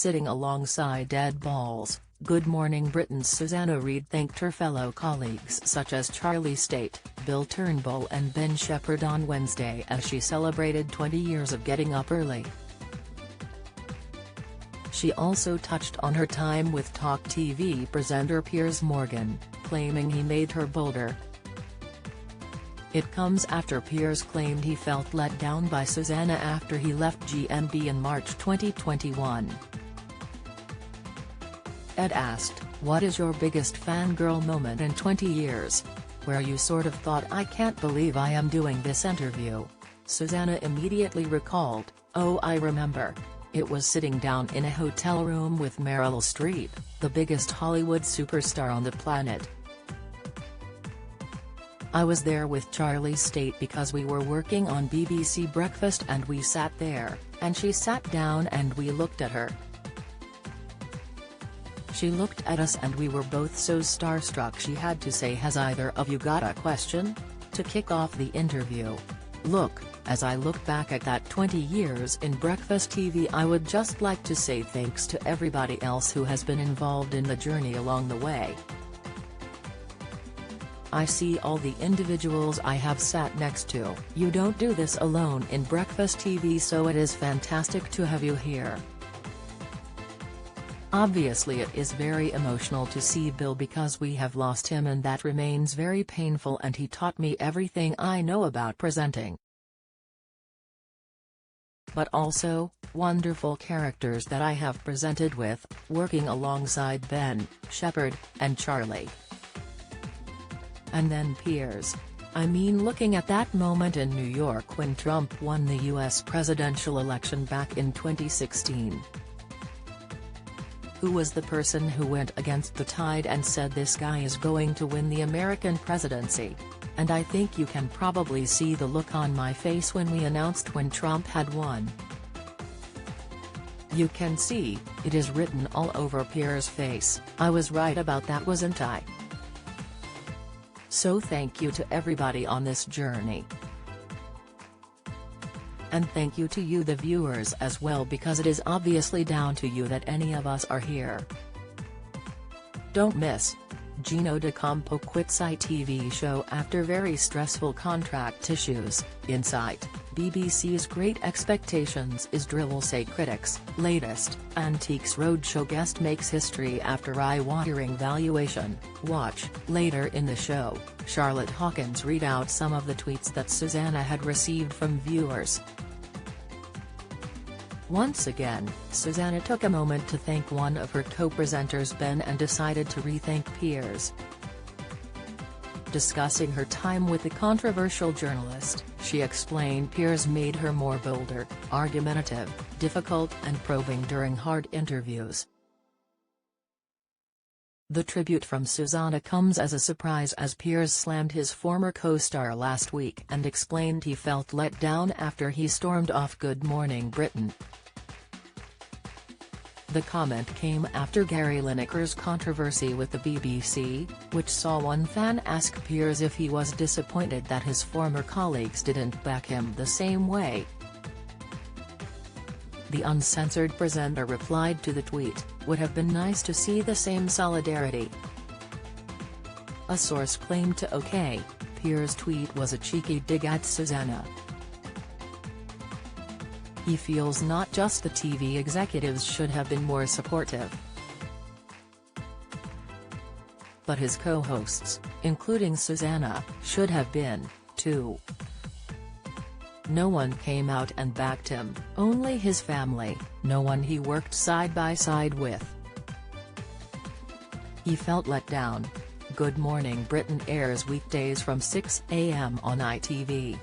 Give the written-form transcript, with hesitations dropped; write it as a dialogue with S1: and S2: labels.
S1: sitting alongside dead balls. Good Morning Britain's Susanna Reid thanked her fellow colleagues such as Charlie State, Bill Turnbull and Ben Shepherd on Wednesday as she celebrated 20 years of getting up early. She also touched on her time with talk TV presenter Piers Morgan, claiming he made her bolder. It comes after Piers claimed he felt let down by Susanna after he left GMB in March 2021. Ed asked, "What is your biggest fangirl moment in 20 years? Where you sort of thought, I can't believe I am doing this interview?" Susanna immediately recalled, "Oh, I remember. It was sitting down in a hotel room with Meryl Streep, the biggest Hollywood superstar on the planet. I was there with Charlie State because we were working on BBC Breakfast and we sat there, and she sat down and we looked at her. She looked at us and we were both so starstruck." She had to say, "Has either of you got a question?" to kick off the interview. "Look, as I look back at that 20 years in breakfast TV, I would just like to say thanks to everybody else who has been involved in the journey along the way. I see all the individuals I have sat next to. You don't do this alone in breakfast TV, so it is fantastic to have you here. Obviously it is very emotional to see Bill because we have lost him and that remains very painful, and he taught me everything I know about presenting. But also, wonderful characters that I have presented with, working alongside Ben, Shepherd, and Charlie. And then Piers. I mean, looking at that moment in New York when Trump won the US presidential election back in 2016. Who was the person who went against the tide and said this guy is going to win the American presidency? And I think you can probably see the look on my face when we announced when Trump had won. You can see, it is written all over Piers' face. I was right about that, wasn't I? So thank you to everybody on this journey. And thank you to you the viewers as well, because it is obviously down to you that any of us are here. Don't miss. Gino D'Acampo quits ITV show after very stressful contract issues. Insight, BBC's Great Expectations is drivel, say critics. Latest, Antiques Roadshow guest makes history after eye-watering valuation. Watch. Later in the show, Charlotte Hawkins read out some of the tweets that Susanna had received from viewers. Once again, Susanna took a moment to thank one of her co-presenters, Ben, and decided to re-thank Piers. Discussing her time with the controversial journalist, she explained Piers made her more bolder, argumentative, difficult and probing during hard interviews. The tribute from Susanna comes as a surprise as Piers slammed his former co-star last week and explained he felt let down after he stormed off Good Morning Britain. The comment came after Gary Lineker's controversy with the BBC, which saw one fan ask Piers if he was disappointed that his former colleagues didn't back him the same way. The uncensored presenter replied to the tweet, "Would have been nice to see the same solidarity." A source claimed to OK. Piers' tweet was a cheeky dig at Susanna. He feels not just the TV executives should have been more supportive, but his co-hosts, including Susanna, should have been, too. No one came out and backed him, only his family, no one he worked side by side with. He felt let down. Good Morning Britain airs weekdays from 6 a.m. on ITV.